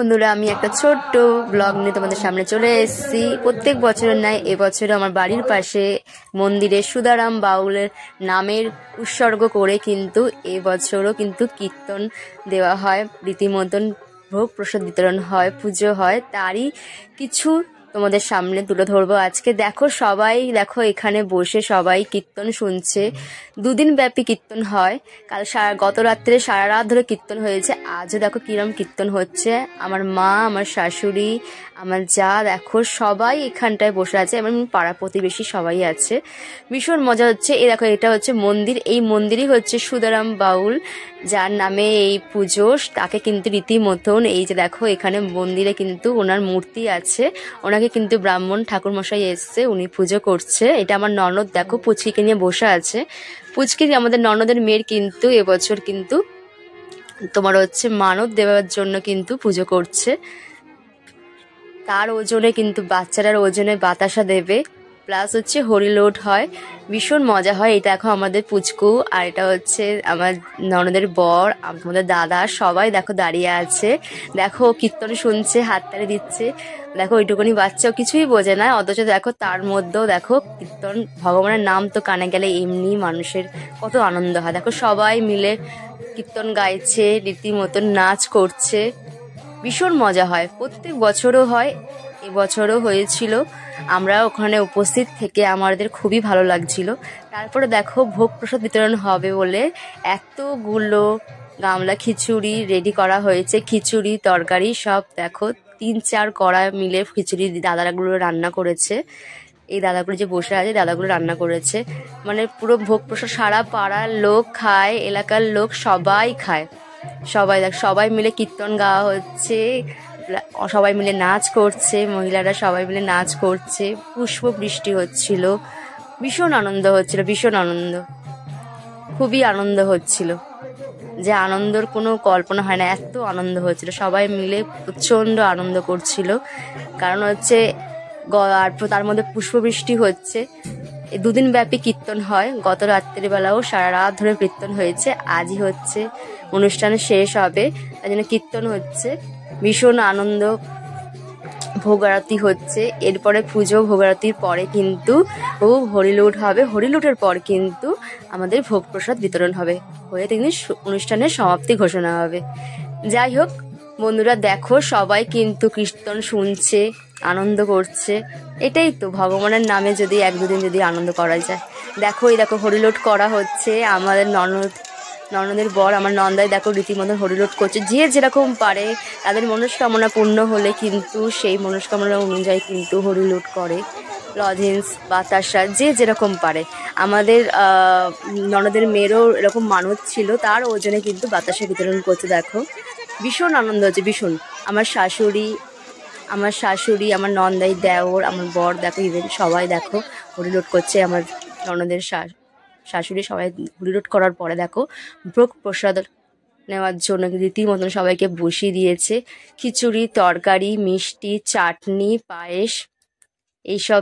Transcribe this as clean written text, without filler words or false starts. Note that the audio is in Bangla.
বন্ধুরা, আমি একটা ছোট্ট ব্লগ নিয়ে তোমাদের সামনে চলে এসেছি। প্রত্যেক বছরের ন্যায় এবছরও আমার বাড়ির পাশে মন্দিরে সুধারাম বাউলের নামের উৎসর্গ করে কিন্তু এবছরও কিন্তু কীর্তন দেওয়া হয়, রীতিমতন ভোগ প্রসাদ বিতরণ হয়, পুজো হয়। তারই কিছু তোমাদের সামনে তুলে ধরবো আজকে। দেখো, সবাই দেখো এখানে বসে সবাই কীর্তন শুনছে। দুদিন ব্যাপী কীর্তন হয়। গত রাত্রে সারা রাত ধরে কীর্তন হয়েছে। আজও দেখো কিরম কীর্তন হচ্ছে। আমার মা, আমার শাশুড়ি, আমার যা দেখো সবাই এখানটায় বসে আছে এবং পাড়া প্রতিবেশী সবাই আছে। ভীষণ মজা হচ্ছে। এই দেখো, এটা হচ্ছে মন্দির। এই মন্দিরই হচ্ছে সুধারাম বাউল, যার নামে এই পুজো। তাকে কিন্তু রীতিমতন এই যে দেখো এখানে মন্দিরে কিন্তু ওনার মূর্তি আছে। ওনাকে কিন্তু ব্রাহ্মণ ঠাকুরমশাই এসছে, উনি পুজো করছে। এটা আমার ননদ দেখো পুচকিকে নিয়ে বসে আছে। পুচকি আমাদের ননদের মেয়ের কিন্তু এবছর কিন্তু তোমার হচ্ছে মানত দেওয়ার জন্য কিন্তু পুজো করছে। তার ওজনে কিন্তু বাচ্চারার ওজনে বাতাসা দেবে, প্লাস হচ্ছে হরিলোট হয়। ভীষণ মজা হয়। এটা দেখো আমাদের পুচকু, আর এটা হচ্ছে আমার ননদের বর, আমাদের দাদা, সবাই দেখো দাঁড়িয়ে আছে। দেখো কীর্তন শুনছে, হাততালি দিচ্ছে। দেখো ওইটুকুনি বাচ্চাও কিছুই বোঝে না, অথচ দেখো তার মধ্যেও দেখো কীর্তন, ভগবানের নাম তো কানে গেলে এমনি মানুষের কত আনন্দ হয়। দেখো সবাই মিলে কীর্তন গাইছে, রীতিমতন নাচ করছে। ভীষণ মজা হয়, প্রত্যেক বছরও হয়, এবছরও হয়েছিল। আমরা ওখানে উপস্থিত থেকে আমাদের খুবই ভালো লাগছিল। তারপরে দেখো ভোগ প্রসাদ বিতরণ হবে বলে এতগুলো গামলা খিচুড়ি রেডি করা হয়েছে। খিচুড়ি তরকারি সব দেখো 3-4 কড়া মিলে খিচুড়ি দাদাগুলো রান্না করেছে। এই দাদাগুলো যে বসে আছে, দাদাগুলো রান্না করেছে। মানে পুরো ভোগ প্রসাদ সারা পাড়ার লোক খায়, এলাকার লোক সবাই খায়। সবাই মিলে কীর্তন গাওয়া হচ্ছে, সবাই মিলে নাচ করছে, মহিলারা সবাই মিলে নাচ করছে, পুষ্প বৃষ্টি হচ্ছিল। ভীষণ আনন্দ হচ্ছিল, ভীষণ আনন্দ, খুবই আনন্দ হচ্ছিল। যে আনন্দর কোনো কল্পনা হয় না, এত আনন্দ হচ্ছিল। সবাই মিলে প্রচণ্ড আনন্দ করছিল। কারণ হচ্ছে আর তার মধ্যে পুষ্পবৃষ্টি হচ্ছে। দুদিন ব্যাপী কীর্তন হয়। গত রাত্রিবেলাও সারা রাত ধরে কীর্তন হয়েছে। আজই হচ্ছে অনুষ্ঠান শেষ হবে, তাই জন্য কীর্তন হচ্ছে। ভীষণ আনন্দ। ভোগারতি হচ্ছে, এরপরে পুজো, ভোগারতির পরে কিন্তু হরিলুট হবে। হরিলুটের পর কিন্তু আমাদের ভোগ প্রসাদ বিতরণ হবে, হয়ে তেমনি অনুষ্ঠানের সমাপ্তি ঘোষণা হবে। যাই হোক বন্ধুরা, দেখো সবাই কিন্তু কীর্তন শুনছে, আনন্দ করছে। এটাই তো ভগবানের নামে যদি 1-2 দিন যদি আনন্দ করা যায়। দেখো এই দেখো হরিলোট করা হচ্ছে। আমাদের ননদের বর, আমার নন্দাই দেখো রীতিমতন হরিলোট করছে। যে যেরকম পারে, তাদের মনস্কামনা পূর্ণ হলে কিন্তু সেই মনস্কামনা অনুযায়ী কিন্তু হরিলোট করে। লজেন্স, বাতাসা, যে যেরকম পারে। আমাদের ননদের মেয়েরও এরকম মানত ছিল, তার ওজনে কিন্তু বাতাসা বিতরণ করছে। দেখো ভীষণ আনন্দ হচ্ছে, ভীষণ। আমার শাশুড়ি, আমার নন্দাই, দেওর, আমার বর দেখো, ইভেন সবাই দেখো হরিলোট করছে। আমার ননদের শাশুড়ি সবাই হরিলোট করার পরে দেখো ভোগ প্রসাদ নেওয়ার জন্য রীতিমতন সবাইকে বসিয়ে দিয়েছে। খিচুড়ি, তরকারি, মিষ্টি, চাটনি, পায়েস এইসব